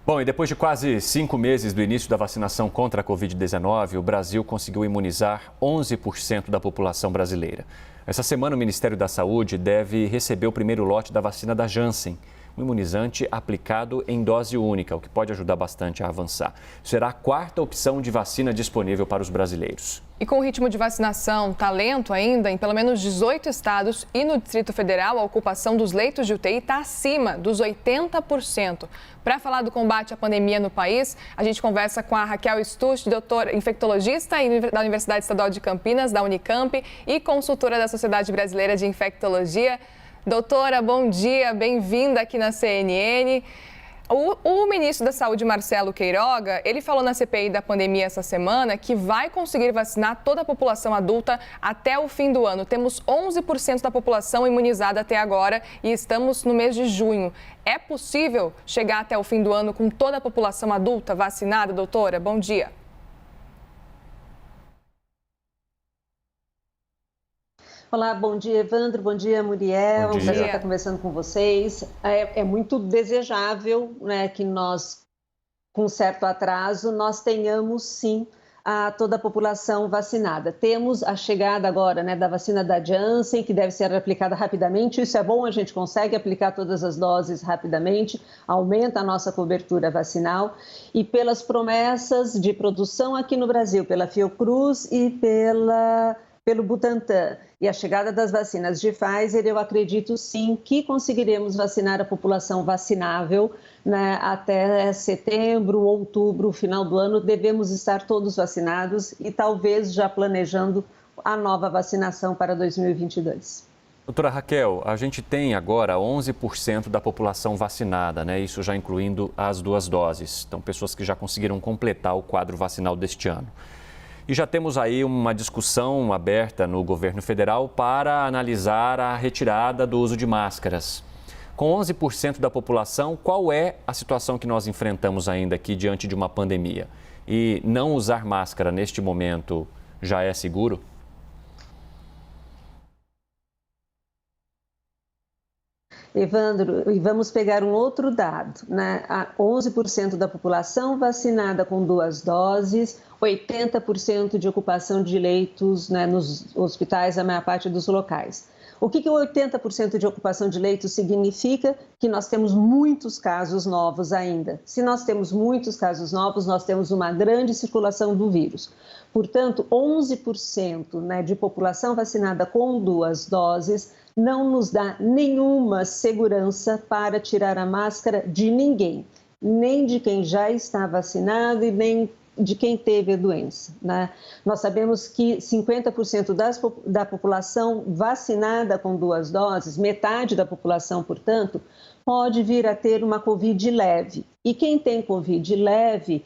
Bom, e depois de quase 5 meses do início da vacinação contra a Covid-19, o Brasil conseguiu imunizar 11% da população brasileira. Essa semana, o Ministério da Saúde deve receber o primeiro lote da vacina da Janssen, um imunizante aplicado em dose única, o que pode ajudar bastante a avançar. Será a quarta opção de vacina disponível para os brasileiros. E com o ritmo de vacinação lento ainda, em pelo menos 18 estados e no Distrito Federal, a ocupação dos leitos de UTI está acima dos 80%. Para falar do combate à pandemia no país, a gente conversa com a Raquel Stuch, doutora infectologista da Universidade Estadual de Campinas, da Unicamp, e consultora da Sociedade Brasileira de Infectologia. Doutora, bom dia, bem-vinda aqui na CNN. O ministro da Saúde, Marcelo Queiroga, ele falou na CPI da pandemia essa semana que vai conseguir vacinar toda a população adulta até o fim do ano. Temos 11% da população imunizada até agora e estamos no mês de junho. É possível chegar até o fim do ano com toda a população adulta vacinada, doutora? Bom dia. Olá, bom dia, Evandro, bom dia, Muriel. Bom dia. Um prazer estar conversando com vocês. É muito desejável, né, que nós, com certo atraso, nós tenhamos, sim, toda a população vacinada. Temos a chegada agora, né, da vacina da Janssen, que deve ser aplicada rapidamente. Isso é bom, a gente consegue aplicar todas as doses rapidamente, aumenta a nossa cobertura vacinal. E pelas promessas de produção aqui no Brasil, pela Fiocruz e pelo Butantan e a chegada das vacinas de Pfizer, eu acredito sim que conseguiremos vacinar a população vacinável, né, até setembro, outubro, final do ano. Devemos estar todos vacinados e talvez já planejando a nova vacinação para 2022. Doutora Raquel, a gente tem agora 11% da população vacinada, né? Isso já incluindo as 2 doses. Então, pessoas que já conseguiram completar o quadro vacinal deste ano. E já temos aí uma discussão aberta no governo federal para analisar a retirada do uso de máscaras. Com 11% da população, qual é a situação que nós enfrentamos ainda aqui diante de uma pandemia? E não usar máscara neste momento já é seguro? Evandro, e vamos pegar um outro dado, né? 11% da população vacinada com 2 doses, 80% de ocupação de leitos, né, nos hospitais, a maior parte dos locais. O que o 80% de ocupação de leitos significa? Que nós temos muitos casos novos ainda. Se nós temos muitos casos novos, nós temos uma grande circulação do vírus. Portanto, 11%, né, de população vacinada com 2 doses não nos dá nenhuma segurança para tirar a máscara de ninguém, nem de quem já está vacinado e nem de quem teve a doença, né? Nós sabemos que 50% da população vacinada com 2 doses, metade da população, portanto, pode vir a ter uma Covid leve. E quem tem Covid leve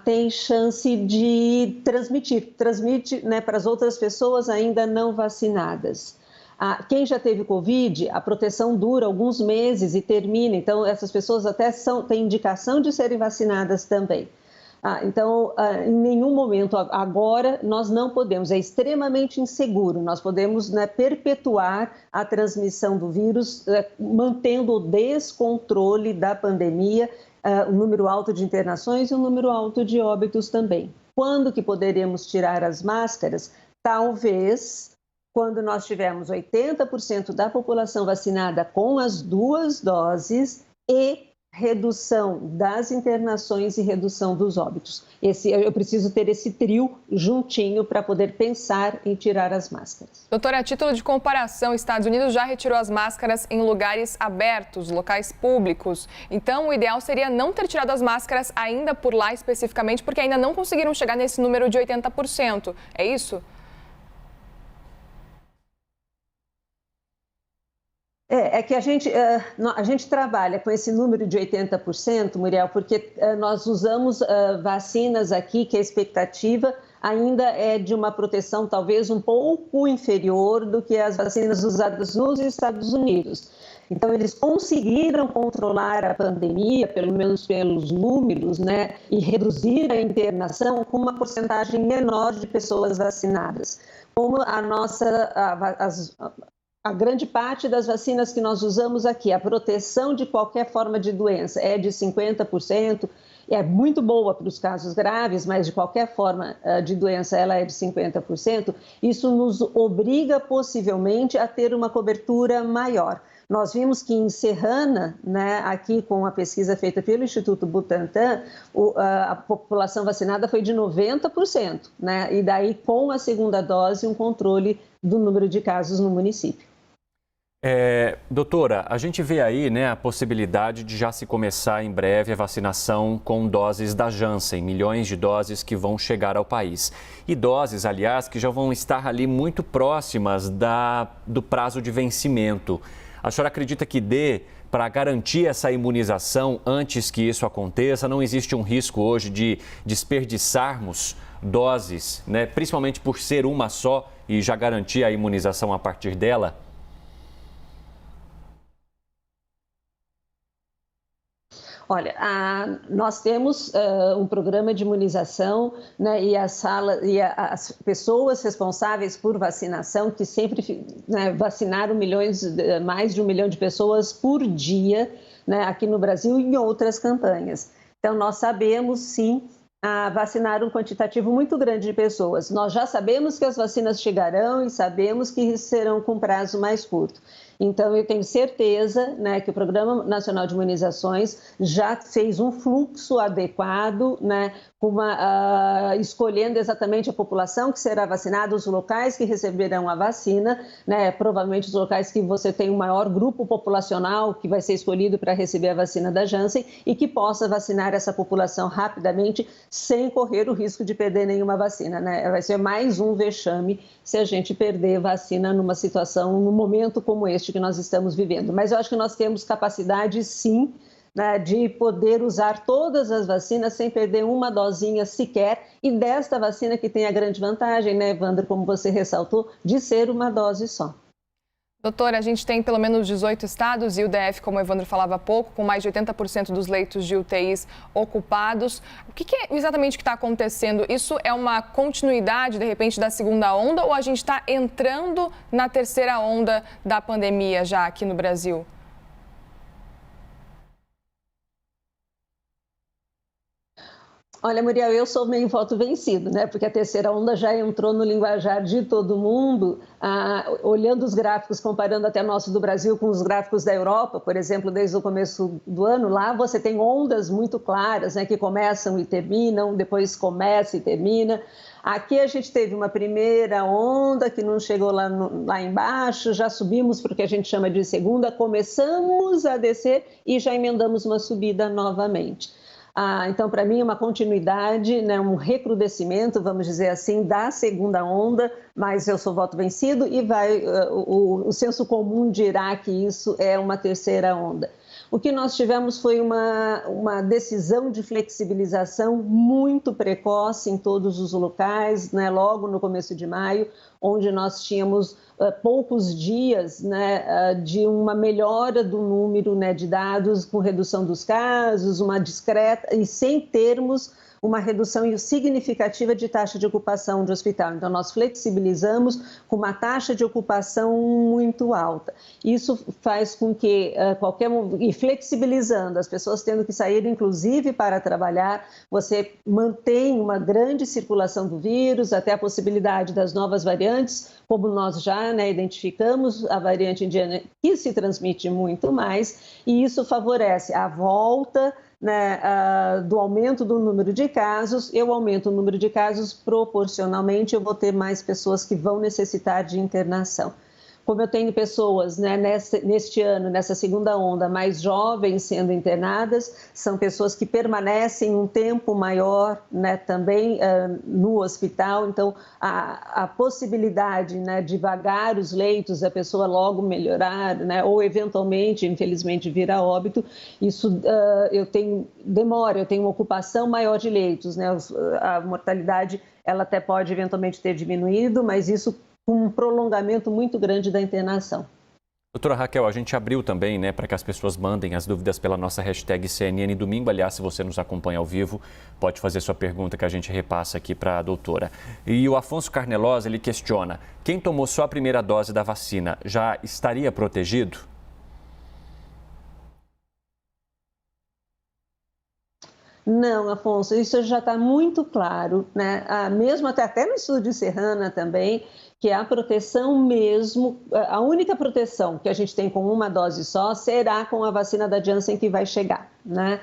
tem chance de transmite, né, para as outras pessoas ainda não vacinadas. Quem já teve Covid, a proteção dura alguns meses e termina, então essas pessoas até têm indicação de serem vacinadas também. Então, em nenhum momento agora nós não podemos, é extremamente inseguro, nós podemos, né, perpetuar a transmissão do vírus, mantendo o descontrole da pandemia, um número alto de internações e um número alto de óbitos também. Quando que poderemos tirar as máscaras? Talvez quando nós tivermos 80% da população vacinada com as 2 doses e redução das internações e redução dos óbitos. Eu preciso ter esse trio juntinho para poder pensar em tirar as máscaras. Doutora, a título de comparação, Estados Unidos já retirou as máscaras em lugares abertos, locais públicos. Então, o ideal seria não ter tirado as máscaras ainda por lá especificamente, porque ainda não conseguiram chegar nesse número de 80%. É isso? É que a gente trabalha com esse número de 80%, Muriel, porque nós usamos vacinas aqui que a expectativa ainda é de uma proteção talvez um pouco inferior do que as vacinas usadas nos Estados Unidos. Então, eles conseguiram controlar a pandemia, pelo menos pelos números, né, e reduzir a internação com uma porcentagem menor de pessoas vacinadas. Como a grande parte das vacinas que nós usamos aqui, a proteção de qualquer forma de doença é de 50%, é muito boa para os casos graves, mas de qualquer forma de doença ela é de 50%, isso nos obriga possivelmente a ter uma cobertura maior. Nós vimos que em Serrana, né, aqui com a pesquisa feita pelo Instituto Butantan, a população vacinada foi de 90%, né, e daí com a segunda dose um controle do número de casos no município. Doutora, a gente vê aí, né, a possibilidade de já se começar em breve a vacinação com doses da Janssen, milhões de doses que vão chegar ao país. E doses, aliás, que já vão estar ali muito próximas do prazo de vencimento. A senhora acredita que dê para garantir essa imunização antes que isso aconteça? Não existe um risco hoje de desperdiçarmos doses, né, principalmente por ser uma só e já garantir a imunização a partir dela? Olha, nós temos um programa de imunização, né, e as pessoas responsáveis por vacinação, que sempre, né, vacinaram mais de 1 milhão de pessoas por dia, né, aqui no Brasil e em outras campanhas. Então, nós sabemos, sim, vacinar um quantitativo muito grande de pessoas. Nós já sabemos que as vacinas chegarão e sabemos que serão com prazo mais curto. Então, eu tenho certeza, né, que o Programa Nacional de Imunizações já fez um fluxo adequado, né, escolhendo exatamente a população que será vacinada, os locais que receberão a vacina, né, provavelmente os locais que você tem um maior grupo populacional que vai ser escolhido para receber a vacina da Janssen e que possa vacinar essa população rapidamente sem correr o risco de perder nenhuma vacina, né? Vai ser mais um vexame se a gente perder vacina num momento como este que nós estamos vivendo. Mas eu acho que nós temos capacidade, sim, né, de poder usar todas as vacinas sem perder uma dosinha sequer, e desta vacina que tem a grande vantagem, né, Evandro, como você ressaltou, de ser uma dose só. Doutora, a gente tem pelo menos 18 estados e o DF, como o Evandro falava há pouco, com mais de 80% dos leitos de UTIs ocupados. O que é exatamente que está acontecendo? Isso é uma continuidade, de repente, da segunda onda, ou a gente está entrando na terceira onda da pandemia já aqui no Brasil? Olha, Muriel, eu sou meio voto vencido, né? Porque a terceira onda já entrou no linguajar de todo mundo, olhando os gráficos, comparando até nosso do Brasil com os gráficos da Europa, por exemplo, desde o começo do ano, lá você tem ondas muito claras, né? Que começam e terminam, depois começa e termina. Aqui a gente teve uma primeira onda que não chegou lá embaixo, já subimos para o que a gente chama de segunda, começamos a descer e já emendamos uma subida novamente. Então, para mim, é uma continuidade, né, um recrudescimento, vamos dizer assim, da segunda onda, mas eu sou voto vencido e o senso comum dirá que isso é uma terceira onda. O que nós tivemos foi uma decisão de flexibilização muito precoce em todos os locais, né, logo no começo de maio, onde nós tínhamos poucos dias, né, de uma melhora do número, né, de dados com redução dos casos, uma discreta e sem termos uma redução significativa de taxa de ocupação de hospital. Então, nós flexibilizamos com uma taxa de ocupação muito alta. Isso faz com que e flexibilizando, as pessoas tendo que sair, inclusive, para trabalhar, você mantém uma grande circulação do vírus, até a possibilidade das novas variantes, como nós já, né, identificamos a variante indiana, que se transmite muito mais, e isso favorece a volta, né, do aumento do número de casos. Eu aumento o número de casos, proporcionalmente eu vou ter mais pessoas que vão necessitar de internação. Como eu tenho pessoas, né, neste ano, nessa segunda onda, mais jovens sendo internadas, são pessoas que permanecem um tempo maior, né, também no hospital. Então, a possibilidade, né, de vagar os leitos, a pessoa logo melhorar, né, ou eventualmente, infelizmente, vir a óbito, isso eu tenho uma ocupação maior de leitos, né, a mortalidade ela até pode eventualmente ter diminuído, mas isso com um prolongamento muito grande da internação. Doutora Raquel, a gente abriu também, né, para que as pessoas mandem as dúvidas pela nossa hashtag CNN Domingo. Aliás, se você nos acompanha ao vivo, pode fazer sua pergunta que a gente repassa aqui para a doutora. E o Afonso Carnelosa, ele questiona, quem tomou só a primeira dose da vacina já estaria protegido? Não, Afonso, isso já está muito claro, né? Mesmo até no estudo de Serrana também, que a proteção mesmo, a única proteção que a gente tem com uma dose só será com a vacina da Janssen que vai chegar, né?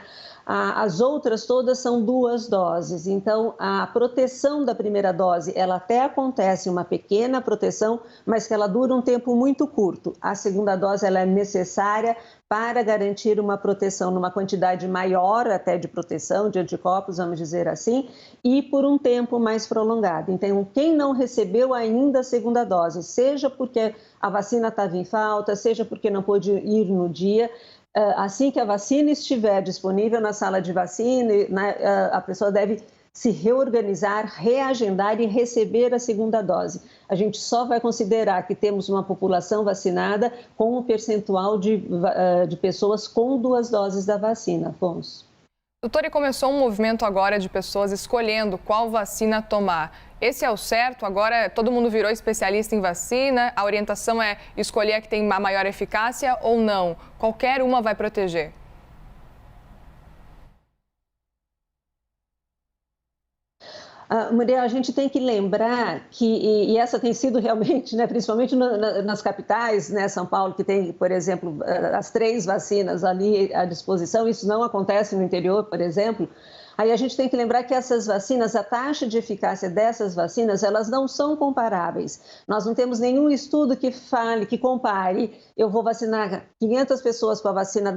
As outras todas são 2 doses, então a proteção da primeira dose, ela até acontece uma pequena proteção, mas que ela dura um tempo muito curto. A segunda dose, ela é necessária para garantir uma proteção numa quantidade maior até de proteção, de anticorpos, vamos dizer assim, e por um tempo mais prolongado. Então, quem não recebeu ainda a segunda dose, seja porque a vacina estava em falta, seja porque não pôde ir no dia, assim que a vacina estiver disponível na sala de vacina, a pessoa deve se reorganizar, reagendar e receber a segunda dose. A gente só vai considerar que temos uma população vacinada com um percentual de pessoas com 2 doses da vacina, Afonso. Doutora, e começou um movimento agora de pessoas escolhendo qual vacina tomar. Esse é o certo? Agora todo mundo virou especialista em vacina, a orientação é escolher a que tem a maior eficácia ou não? Qualquer uma vai proteger? Muriel, a gente tem que lembrar que, e essa tem sido realmente, né, principalmente nas capitais, né, São Paulo, que tem, por exemplo, as 3 vacinas ali à disposição, isso não acontece no interior, por exemplo. Aí a gente tem que lembrar que essas vacinas, a taxa de eficácia dessas vacinas, elas não são comparáveis. Nós não temos nenhum estudo que fale, que compare, eu vou vacinar 500 pessoas com a vacina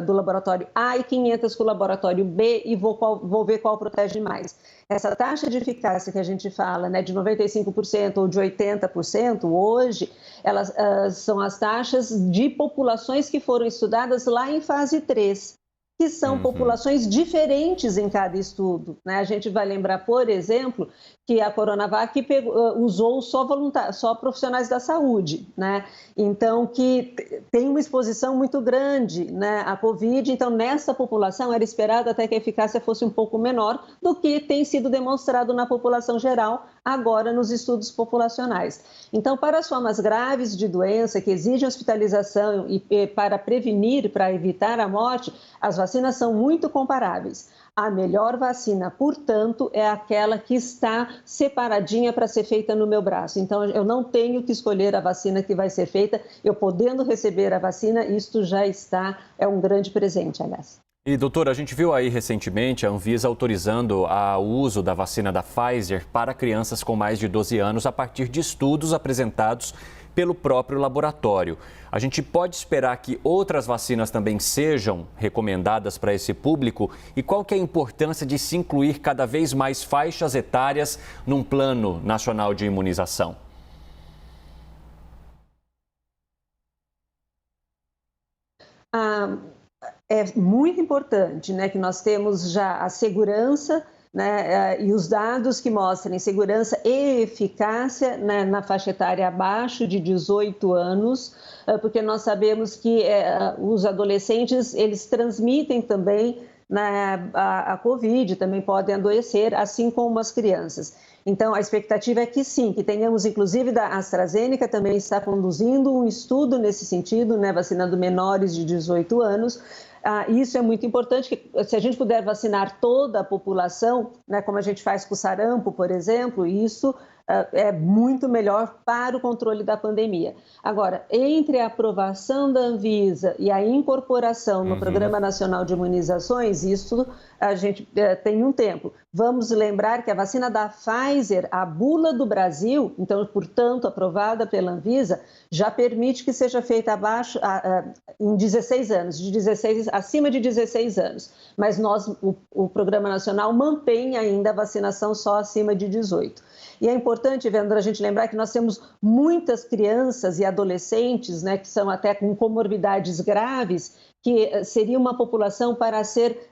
do laboratório A e 500 com o laboratório B e vou ver qual protege mais. Essa taxa de eficácia que a gente fala, né, de 95% ou de 80% hoje, elas são as taxas de populações que foram estudadas lá em fase 3. Que são populações diferentes em cada estudo, né? A gente vai lembrar, por exemplo, que a Coronavac usou só profissionais da saúde, né? Então, que tem uma exposição muito grande, né, à Covid. Então, nessa população, era esperado até que a eficácia fosse um pouco menor do que tem sido demonstrado na população geral, agora nos estudos populacionais. Então, para as formas graves de doença que exigem hospitalização e para prevenir, para evitar a morte, as vacinas são muito comparáveis. A melhor vacina, portanto, é aquela que está separadinha para ser feita no meu braço. Então, eu não tenho que escolher a vacina que vai ser feita. Eu podendo receber a vacina, isto já é um grande presente, aliás. E, doutora, a gente viu aí recentemente a Anvisa autorizando o uso da vacina da Pfizer para crianças com mais de 12 anos a partir de estudos apresentados pelo próprio laboratório. A gente pode esperar que outras vacinas também sejam recomendadas para esse público? E qual que é a importância de se incluir cada vez mais faixas etárias num plano nacional de imunização? É muito importante, né, que nós temos já a segurança, né, e os dados que mostrem segurança e eficácia, né, na faixa etária abaixo de 18 anos, porque nós sabemos que os adolescentes, eles transmitem também, né, a Covid, também podem adoecer, assim como as crianças. Então, a expectativa é que sim, que tenhamos, inclusive, da AstraZeneca também está conduzindo um estudo nesse sentido, né, vacinando menores de 18 anos. Isso é muito importante, que se a gente puder vacinar toda a população, né, como a gente faz com o sarampo, por exemplo, isso é muito melhor para o controle da pandemia. Agora, entre a aprovação da Anvisa e a incorporação no Programa Nacional de Imunizações, isso a gente tem um tempo. Vamos lembrar que a vacina da Pfizer, a bula do Brasil, então, portanto, aprovada pela Anvisa, já permite que seja feita em 16 anos, acima de 16 anos. Mas o Programa Nacional mantém ainda a vacinação só acima de 18. E é importante, Vendra, a gente lembrar que nós temos muitas crianças e adolescentes, né, que são até com comorbidades graves, que seria uma população para ser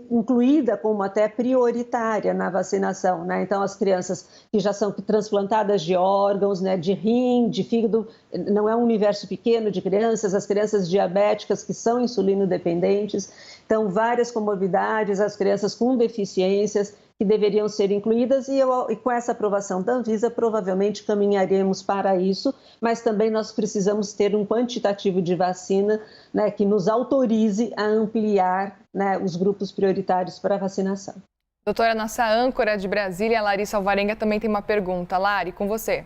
incluída como até prioritária na vacinação, né? Então, as crianças que já são transplantadas de órgãos, né, de rim, de fígado, não é um universo pequeno de crianças, as crianças diabéticas que são insulino-dependentes, então, várias comorbidades, as crianças com deficiências que deveriam ser incluídas e com essa aprovação da Anvisa provavelmente caminharemos para isso, mas também nós precisamos ter um quantitativo de vacina, né, que nos autorize a ampliar, né, os grupos prioritários para a vacinação. Doutora, nossa âncora de Brasília, Larissa Alvarenga, também tem uma pergunta. Lari, com você.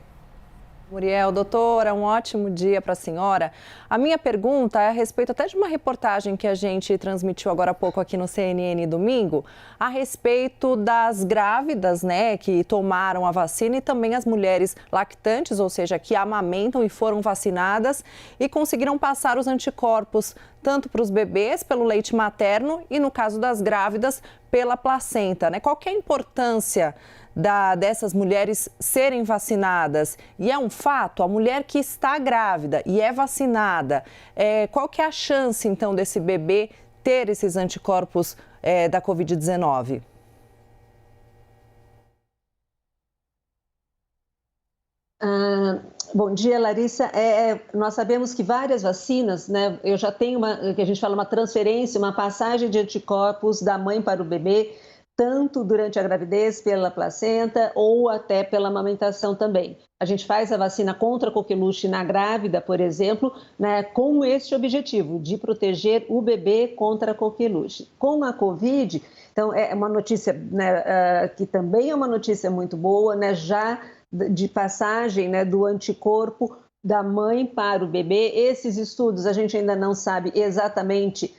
Muriel, doutora, um ótimo dia para a senhora. A minha pergunta é a respeito até de uma reportagem que a gente transmitiu agora há pouco aqui no CNN Domingo, a respeito das grávidas, né, que tomaram a vacina e também as mulheres lactantes, ou seja, que amamentam e foram vacinadas e conseguiram passar os anticorpos tanto para os bebês pelo leite materno e, no caso das grávidas, pela placenta, né? Qual que é a importância dessas mulheres serem vacinadas? E é um fato, a mulher que está grávida e é vacinada, qual que é a chance, então, desse bebê ter esses anticorpos da Covid-19? Bom dia, Larissa. Nós sabemos que várias vacinas, né, eu já tenho que a gente fala uma transferência, uma passagem de anticorpos da mãe para o bebê, tanto durante a gravidez, pela placenta ou até pela amamentação também. A gente faz a vacina contra a coqueluche na grávida, por exemplo, né, com este objetivo de proteger o bebê contra a coqueluche. Com a Covid, então é uma notícia, né, que também é uma notícia muito boa, né, já de passagem, né, do anticorpo da mãe para o bebê. Esses estudos a gente ainda não sabe exatamente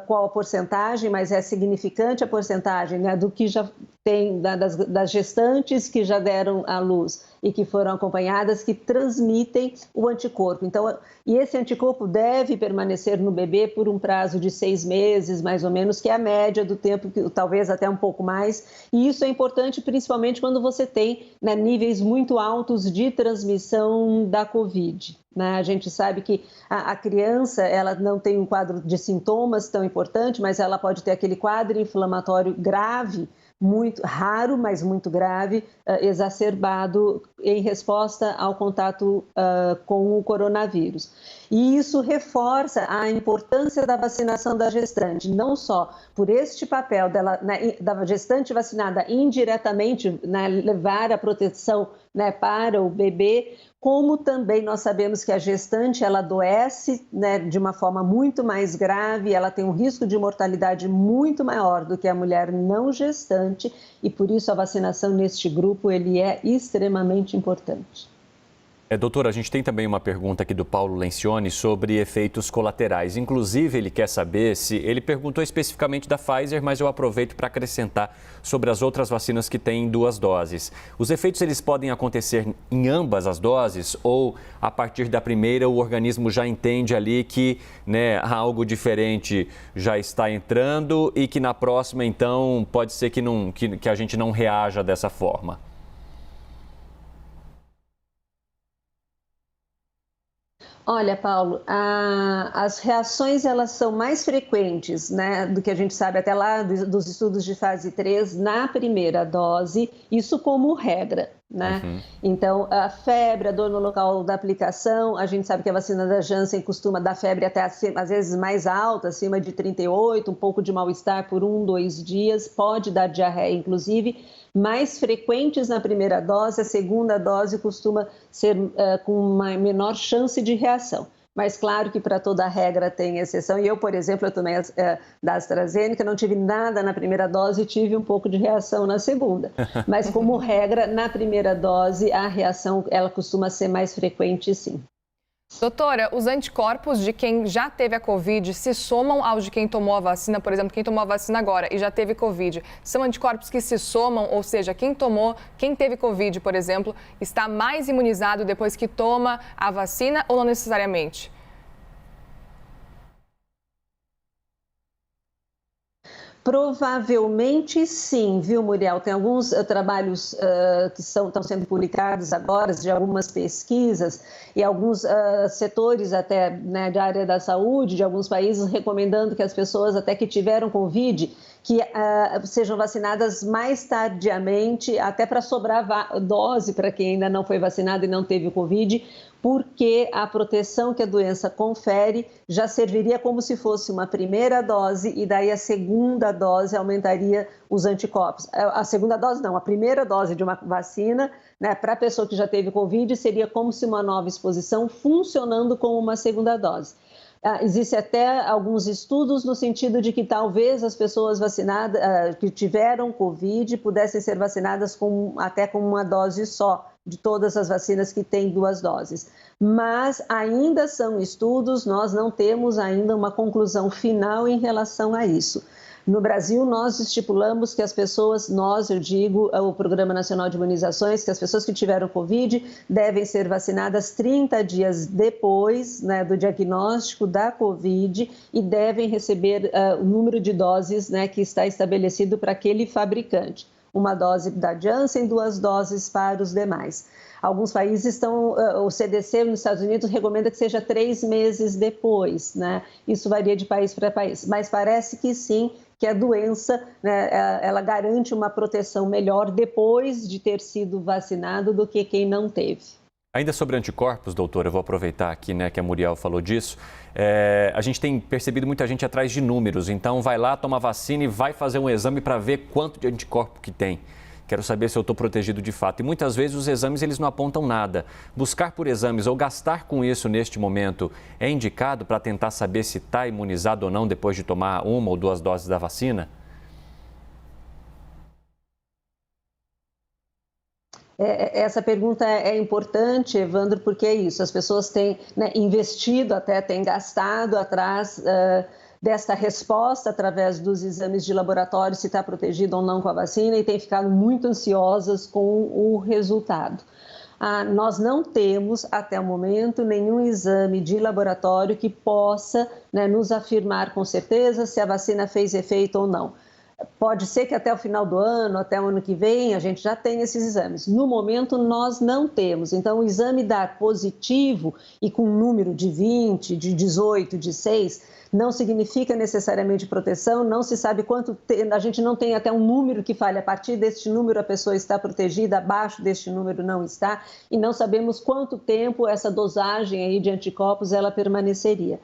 qual a porcentagem, mas é significante a porcentagem, né, do que já tem, das gestantes que já deram à luz e que foram acompanhadas, que transmitem o anticorpo. Então, e esse anticorpo deve permanecer no bebê por um prazo de 6 meses, mais ou menos, que é a média do tempo, talvez até um pouco mais. E isso é importante principalmente quando você tem, né, níveis muito altos de transmissão da Covid. A gente sabe que a criança, ela não tem um quadro de sintomas tão importante, mas ela pode ter aquele quadro inflamatório grave, muito raro, mas muito grave, exacerbado em resposta ao contato com o coronavírus. E isso reforça a importância da vacinação da gestante, não só por este papel dela, né, da gestante vacinada indiretamente, né, levar a proteção, né, para o bebê, como também nós sabemos que a gestante, ela adoece, né, de uma forma muito mais grave, ela tem um risco de mortalidade muito maior do que a mulher não gestante, e por isso a vacinação neste grupo ele é extremamente importante. Doutora, a gente tem também uma pergunta aqui do Paulo Lencioni sobre efeitos colaterais. Inclusive, ele quer saber se... Ele perguntou especificamente da Pfizer, mas eu aproveito para acrescentar sobre as outras vacinas que têm 2 doses. Os efeitos, eles podem acontecer em ambas as doses ou, a partir da primeira, o organismo já entende ali que, né, algo diferente já está entrando e que na próxima, então, pode ser que a gente não reaja dessa forma? Olha, Paulo, as reações elas são mais frequentes, né, do que a gente sabe até lá dos estudos de fase 3 na primeira dose, isso como regra, né? Uhum. Então, a febre, a dor no local da aplicação, a gente sabe que a vacina da Janssen costuma dar febre até às vezes mais alta, acima de 38, um pouco de mal-estar por 1, 2 dias, pode dar diarreia, inclusive. Mais frequentes na primeira dose, a segunda dose costuma ser com uma menor chance de reação. Mas claro que para toda regra tem exceção. E eu, por exemplo, eu tomei da AstraZeneca, não tive nada na primeira dose e tive um pouco de reação na segunda. Mas como regra, na primeira dose, a reação ela costuma ser mais frequente, sim. Doutora, os anticorpos de quem já teve a Covid se somam aos de quem tomou a vacina, por exemplo, quem tomou a vacina agora e já teve Covid. São anticorpos que se somam, ou seja, quem teve Covid, por exemplo, está mais imunizado depois que toma a vacina ou não necessariamente? Provavelmente sim, viu, Muriel? Tem alguns trabalhos que estão sendo publicados agora, de algumas pesquisas, e alguns setores até, né, da área da saúde, de alguns países, recomendando que as pessoas até que tiveram Covid, que sejam vacinadas mais tardiamente, até para sobrar dose para quem ainda não foi vacinado e não teve o Covid, porque a proteção que a doença confere já serviria como se fosse uma primeira dose e daí a segunda dose aumentaria os anticorpos. A segunda dose não, a primeira dose de uma vacina, né, para a pessoa que já teve Covid seria como se uma nova exposição funcionando como uma segunda dose. Existem até alguns estudos no sentido de que talvez as pessoas vacinadas que tiveram Covid pudessem ser vacinadas até com uma dose só de todas as vacinas que têm 2 doses. Mas ainda são estudos, nós não temos ainda uma conclusão final em relação a isso. No Brasil, nós estipulamos que as pessoas, eu digo, o Programa Nacional de Imunizações, que as pessoas que tiveram Covid devem ser vacinadas 30 dias depois, né, do diagnóstico da Covid e devem receber o número de doses, né, que está estabelecido para aquele fabricante. Uma dose da Janssen, 2 doses para os demais. Alguns países o CDC nos Estados Unidos recomenda que seja 3 meses depois, né? Isso varia de país para país, mas parece que sim, que a doença, né, ela garante uma proteção melhor depois de ter sido vacinado do que quem não teve. Ainda sobre anticorpos, doutora, eu vou aproveitar aqui, né, que a Muriel falou disso. A gente tem percebido muita gente atrás de números, então vai lá, toma vacina e vai fazer um exame para ver quanto de anticorpo que tem. Quero saber se eu estou protegido de fato. E muitas vezes os exames eles não apontam nada. Buscar por exames ou gastar com isso neste momento é indicado para tentar saber se está imunizado ou não depois de tomar 1 ou 2 doses da vacina? Essa pergunta é importante, Evandro, porque é isso. As pessoas têm, né, investido, até têm gastado atrás desta resposta através dos exames de laboratório, se está protegido ou não com a vacina, e têm ficado muito ansiosas com o resultado. Nós não temos, até o momento, nenhum exame de laboratório que possa, né, nos afirmar com certeza se a vacina fez efeito ou não. Pode ser que até o final do ano, até o ano que vem, a gente já tenha esses exames. No momento, nós não temos. Então, o exame dar positivo e com um número de 20, de 18, de 6, não significa necessariamente proteção, não se sabe a gente não tem até um número que fale, a partir deste número a pessoa está protegida, abaixo deste número não está, e não sabemos quanto tempo essa dosagem aí de anticorpos ela permaneceria.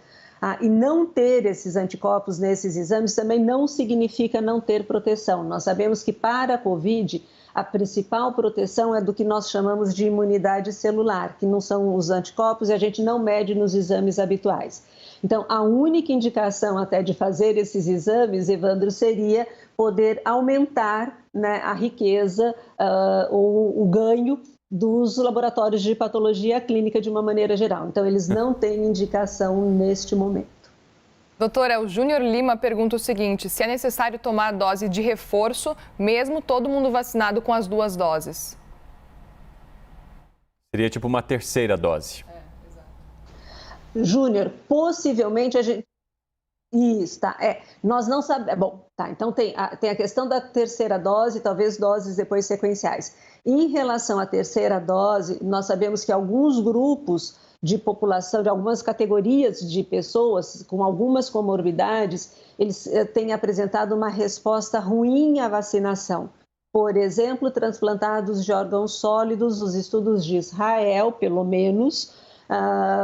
E não ter esses anticorpos nesses exames também não significa não ter proteção. Nós sabemos que para a Covid, a principal proteção é do que nós chamamos de imunidade celular, que não são os anticorpos e a gente não mede nos exames habituais. Então, a única indicação até de fazer esses exames, Evandro, seria poder aumentar, né, a riqueza ou o ganho dos laboratórios de patologia clínica de uma maneira geral. Então, eles não têm indicação neste momento. Doutora, o Júnior Lima pergunta o seguinte: se é necessário tomar a dose de reforço, mesmo todo mundo vacinado com as 2 doses? Seria tipo uma terceira dose. Júnior, possivelmente a gente... Isso, tá. Nós não sabemos... Bom, tá, então tem a questão da terceira dose, talvez doses depois sequenciais. Em relação à terceira dose, nós sabemos que alguns grupos de população, de algumas categorias de pessoas com algumas comorbidades, eles têm apresentado uma resposta ruim à vacinação. Por exemplo, transplantados de órgãos sólidos, os estudos de Israel, pelo menos,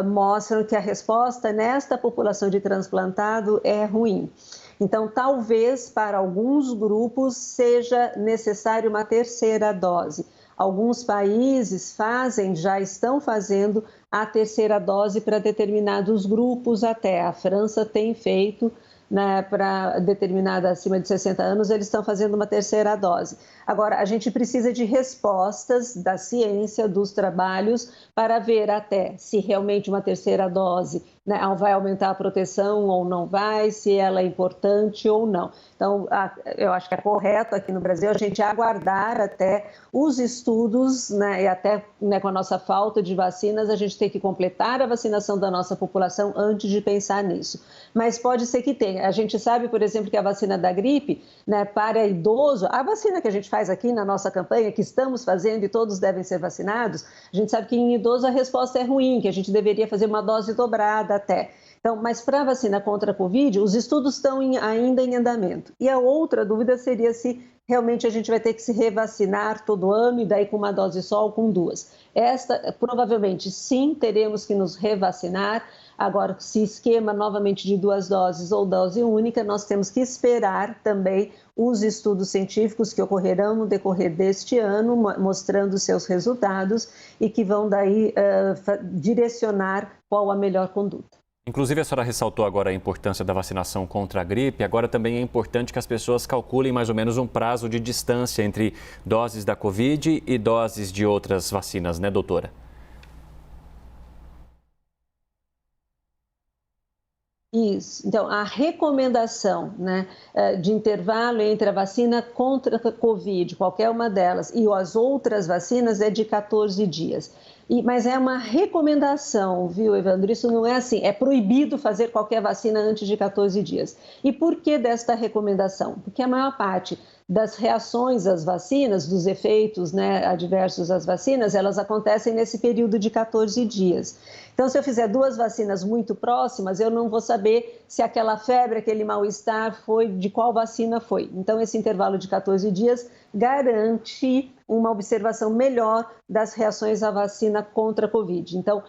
mostram que a resposta nesta população de transplantado é ruim. Então, talvez para alguns grupos seja necessário uma terceira dose. Alguns países já estão fazendo a terceira dose para determinados grupos até. A França tem feito, né, para determinada acima de 60 anos, eles estão fazendo uma terceira dose. Agora, a gente precisa de respostas da ciência, dos trabalhos, para ver até se realmente uma terceira dose né, vai aumentar a proteção ou não vai, se ela é importante ou não. Então, eu acho que é correto aqui no Brasil a gente aguardar até os estudos, né, e até, né, com a nossa falta de vacinas, a gente tem que completar a vacinação da nossa população antes de pensar nisso. Mas pode ser que tenha. A gente sabe, por exemplo, que a vacina da gripe, né, para idoso, a vacina que a gente faz aqui na nossa campanha, que estamos fazendo e todos devem ser vacinados, a gente sabe que em idoso a resposta é ruim, que a gente deveria fazer uma dose dobrada até. Então, mas para a vacina contra a Covid, os estudos estão ainda em andamento. E a outra dúvida seria se realmente a gente vai ter que se revacinar todo ano, e daí com uma dose só ou com duas. Esta, provavelmente, sim, teremos que nos revacinar. Agora, se esquema novamente de 2 doses ou dose única, nós temos que esperar também os estudos científicos que ocorrerão no decorrer deste ano, mostrando seus resultados e que vão daí direcionar qual a melhor conduta. Inclusive, a senhora ressaltou agora a importância da vacinação contra a gripe. Agora também é importante que as pessoas calculem mais ou menos um prazo de distância entre doses da Covid e doses de outras vacinas, né, doutora? Isso. Então, a recomendação, né, de intervalo entre a vacina contra a Covid, qualquer uma delas, e as outras vacinas é de 14 dias. Mas é uma recomendação, viu, Evandro? Isso não é assim, é proibido fazer qualquer vacina antes de 14 dias. E por que desta recomendação? Porque a maior parte das reações às vacinas, dos efeitos, né, adversos às vacinas, elas acontecem nesse período de 14 dias. Então, se eu fizer 2 vacinas muito próximas, eu não vou saber se aquela febre, aquele mal-estar foi de qual vacina foi. Então, esse intervalo de 14 dias garante uma observação melhor das reações à vacina contra a Covid. Então,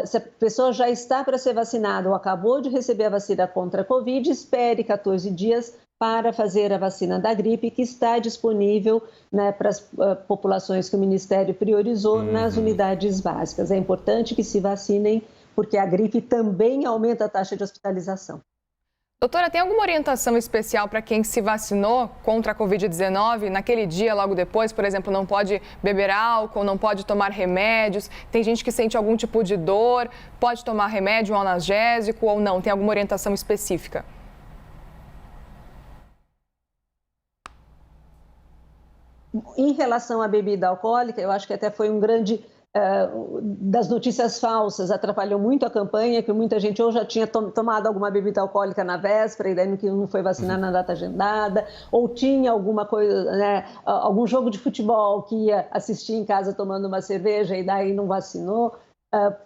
se a pessoa já está para ser vacinada ou acabou de receber a vacina contra a Covid, espere 14 dias para fazer a vacina da gripe, que está disponível, né, para as populações que o Ministério priorizou nas unidades básicas. É importante que se vacinem, porque a gripe também aumenta a taxa de hospitalização. Doutora, tem alguma orientação especial para quem se vacinou contra a Covid-19? Naquele dia, logo depois, por exemplo, não pode beber álcool, não pode tomar remédios? Tem gente que sente algum tipo de dor, pode tomar remédio, um analgésico ou não? Tem alguma orientação específica? Em relação à bebida alcoólica, eu acho que até foi um grande... das notícias falsas, atrapalhou muito a campanha, que muita gente ou já tinha tomado alguma bebida alcoólica na véspera e daí não foi vacinar na data agendada, ou tinha alguma coisa, né, algum jogo de futebol que ia assistir em casa tomando uma cerveja e daí não vacinou,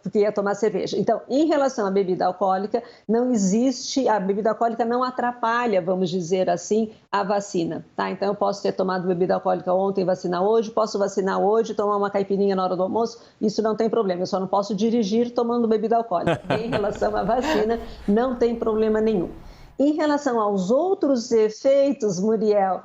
porque ia tomar cerveja. Então, em relação à bebida alcoólica, não existe, a bebida alcoólica não atrapalha, vamos dizer assim, a vacina, tá? Então, eu posso ter tomado bebida alcoólica ontem e vacinar hoje, posso vacinar hoje, tomar uma caipirinha na hora do almoço, isso não tem problema, eu só não posso dirigir tomando bebida alcoólica. Em relação à vacina, não tem problema nenhum. Em relação aos outros efeitos, Muriel,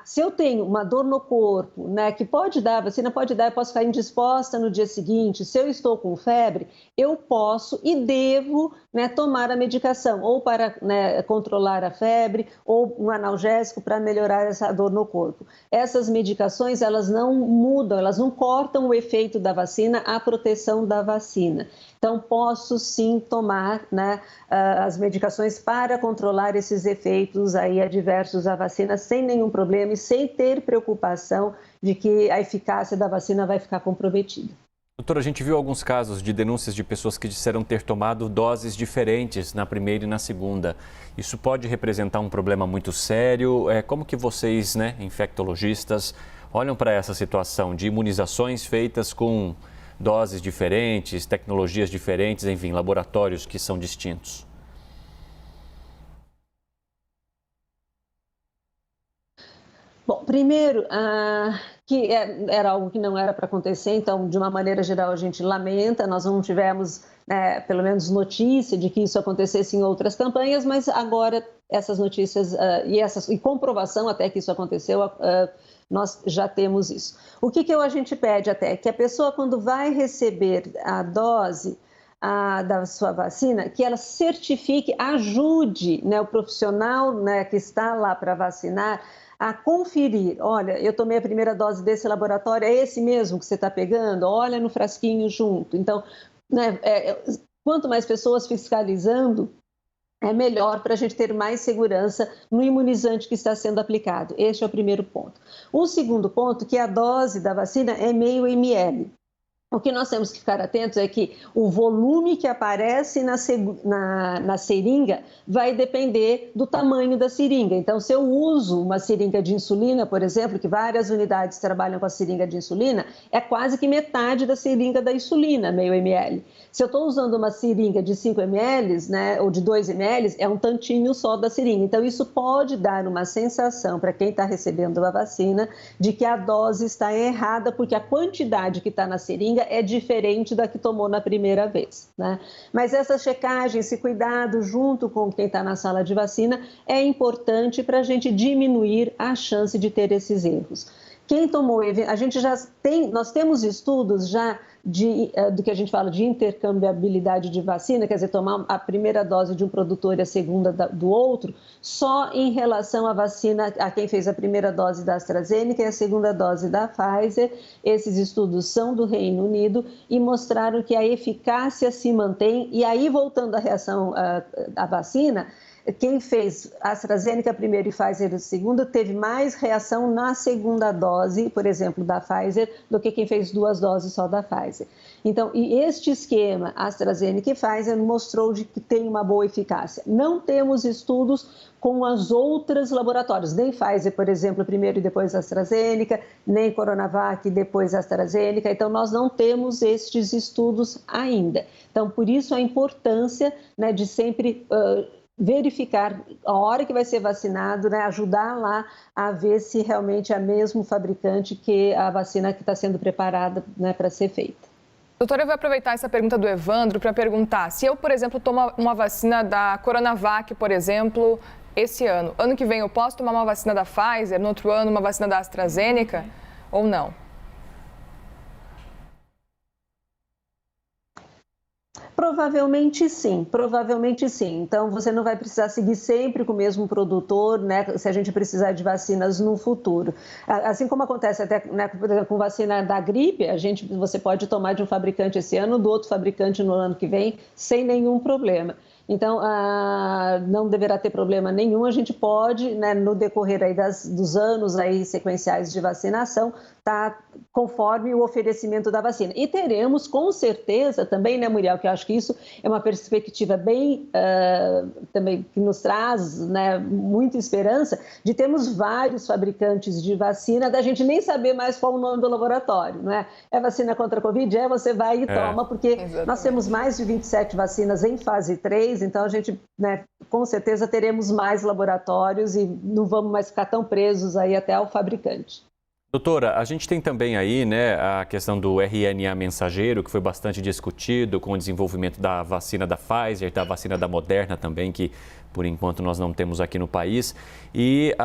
se eu tenho uma dor no corpo, né, que pode dar, a vacina pode dar, eu posso ficar indisposta no dia seguinte, se eu estou com febre, eu posso e devo, né, tomar a medicação, ou para, né, controlar a febre, ou um analgésico para melhorar essa dor no corpo. Essas medicações, elas não mudam, elas não cortam o efeito da vacina, a proteção da vacina. Então, posso sim tomar, né, as medicações para controlar esses efeitos aí adversos à vacina sem nenhum problema e sem ter preocupação de que a eficácia da vacina vai ficar comprometida. Doutora, a gente viu alguns casos de denúncias de pessoas que disseram ter tomado doses diferentes na primeira e na segunda. Isso pode representar um problema muito sério? Como que vocês, né, infectologistas, olham para essa situação de imunizações feitas com doses diferentes, tecnologias diferentes, enfim, laboratórios que são distintos? Bom, primeiro, que era algo que não era para acontecer, então, de uma maneira geral, a gente lamenta, nós não tivemos, pelo menos, notícia de que isso acontecesse em outras campanhas, mas agora essas notícias e comprovação até que isso aconteceu, nós já temos isso. O que a gente pede até? Que a pessoa, quando vai receber a dose da sua vacina, que ela certifique, ajude, né, o profissional, né, que está lá para vacinar, a conferir, olha, eu tomei a primeira dose desse laboratório, é esse mesmo que você está pegando? Olha no frasquinho junto. Então, né, quanto mais pessoas fiscalizando, é melhor para a gente ter mais segurança no imunizante que está sendo aplicado. Este é o primeiro ponto. O segundo ponto, que a dose da vacina é meio ml. O que nós temos que ficar atentos é que o volume que aparece na seringa vai depender do tamanho da seringa. Então, se eu uso uma seringa de insulina, por exemplo, que várias unidades trabalham com a seringa de insulina, é quase que metade da seringa da insulina, meio ml. Se eu estou usando uma seringa de 5 ml, né, ou de 2 ml, é um tantinho só da seringa. Então, isso pode dar uma sensação para quem está recebendo a vacina de que a dose está errada, porque a quantidade que está na seringa é diferente da que tomou na primeira vez, né? Mas essa checagem, esse cuidado junto com quem está na sala de vacina é importante para a gente diminuir a chance de ter esses erros. Quem tomou, a gente já tem, nós temos estudos já do que a gente fala de intercambiabilidade de vacina, quer dizer, tomar a primeira dose de um produtor e a segunda do outro, só em relação à vacina, a quem fez a primeira dose da AstraZeneca e a segunda dose da Pfizer. Esses estudos são do Reino Unido e mostraram que a eficácia se mantém. E aí, voltando à reação à vacina, quem fez AstraZeneca primeiro e Pfizer segunda teve mais reação na segunda dose, por exemplo, da Pfizer, do que quem fez 2 doses só da Pfizer. Então, e este esquema AstraZeneca e Pfizer mostrou de que tem uma boa eficácia. Não temos estudos com as outras laboratórios, nem Pfizer, por exemplo, primeiro e depois AstraZeneca, nem Coronavac e depois AstraZeneca. Então, nós não temos estes estudos ainda. Então, por isso a importância, né, de sempre verificar a hora que vai ser vacinado, né, ajudar lá a ver se realmente é mesmo fabricante que a vacina que está sendo preparada, né, para ser feita. Doutora, eu vou aproveitar essa pergunta do Evandro para perguntar, se eu, por exemplo, tomo uma vacina da Coronavac, por exemplo, esse ano que vem eu posso tomar uma vacina da Pfizer, no outro ano uma vacina da AstraZeneca ou não? Provavelmente sim, provavelmente sim. Então, você não vai precisar seguir sempre com o mesmo produtor, né, se a gente precisar de vacinas no futuro. Assim como acontece até, né, por exemplo, com vacina da gripe, você pode tomar de um fabricante esse ano, do outro fabricante no ano que vem, sem nenhum problema. Então, não deverá ter problema nenhum. A gente pode, né, no decorrer aí dos anos aí sequenciais de vacinação, tá conforme o oferecimento da vacina. E teremos, com certeza, também, né, Muriel, que eu acho que isso é uma perspectiva bem, também, que nos traz, né, muita esperança, de termos vários fabricantes de vacina, da gente nem saber mais qual o nome do laboratório, né? É vacina contra a Covid? Você vai e toma, porque exatamente. Nós temos mais de 27 vacinas em fase 3, então a gente, né, com certeza teremos mais laboratórios e não vamos mais ficar tão presos aí até ao fabricante. Doutora, a gente tem também aí, né, a questão do RNA mensageiro, que foi bastante discutido com o desenvolvimento da vacina da Pfizer, da vacina da Moderna também, que por enquanto nós não temos aqui no país. E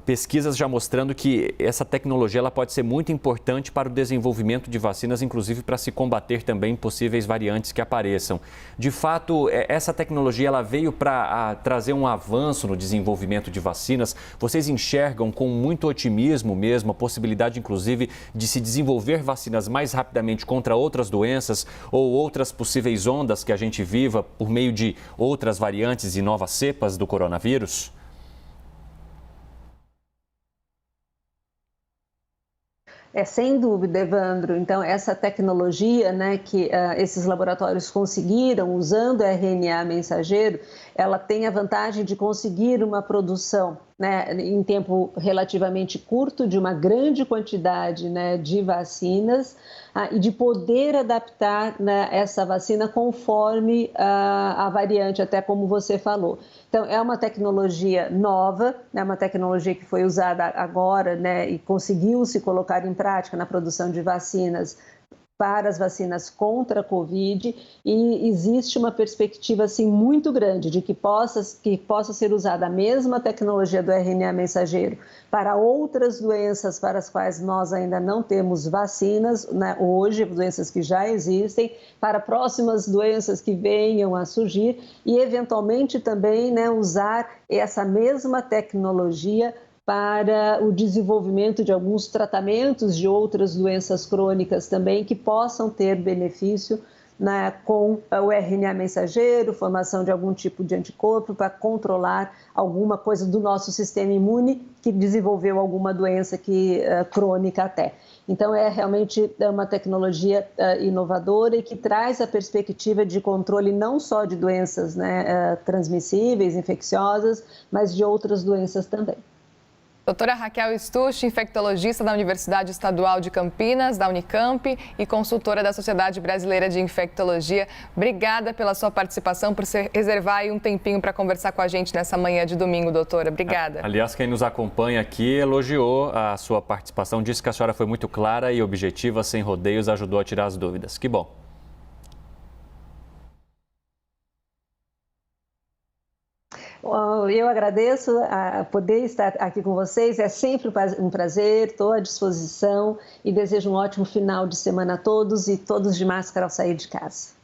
pesquisas já mostrando que essa tecnologia ela pode ser muito importante para o desenvolvimento de vacinas, inclusive para se combater também possíveis variantes que apareçam. De fato, essa tecnologia ela veio para trazer um avanço no desenvolvimento de vacinas. Vocês enxergam com muito otimismo mesmo a possibilidade, inclusive, de se desenvolver vacinas mais rapidamente contra outras doenças ou outras possíveis ondas que a gente viva por meio de outras variantes e novas cepas do coronavírus? Sem dúvida, Evandro. Então, essa tecnologia, né, que esses laboratórios conseguiram usando RNA mensageiro, ela tem a vantagem de conseguir uma produção, né, em tempo relativamente curto de uma grande quantidade, né, de vacinas e de poder adaptar, né, essa vacina conforme a variante, até como você falou. Então, é uma tecnologia nova, é uma tecnologia que foi usada agora, né, e conseguiu se colocar em prática na produção de vacinas para as vacinas contra a Covid, e existe uma perspectiva assim, muito grande de que possa ser usada a mesma tecnologia do RNA mensageiro para outras doenças para as quais nós ainda não temos vacinas, né, hoje, doenças que já existem, para próximas doenças que venham a surgir e, eventualmente, também, né, usar essa mesma tecnologia para o desenvolvimento de alguns tratamentos de outras doenças crônicas também que possam ter benefício né, com o RNA mensageiro, formação de algum tipo de anticorpo para controlar alguma coisa do nosso sistema imune que desenvolveu alguma doença crônica até. Então, é realmente uma tecnologia inovadora e que traz a perspectiva de controle não só de doenças, né, transmissíveis, infecciosas, mas de outras doenças também. Doutora Raquel Stuch, infectologista da Universidade Estadual de Campinas, da Unicamp, e consultora da Sociedade Brasileira de Infectologia. Obrigada pela sua participação, por reservar aí um tempinho para conversar com a gente nessa manhã de domingo, doutora. Obrigada. Aliás, quem nos acompanha aqui elogiou a sua participação, disse que a senhora foi muito clara e objetiva, sem rodeios, ajudou a tirar as dúvidas. Que bom. Eu agradeço a poder estar aqui com vocês, é sempre um prazer, estou à disposição e desejo um ótimo final de semana a todos e todos de máscara ao sair de casa.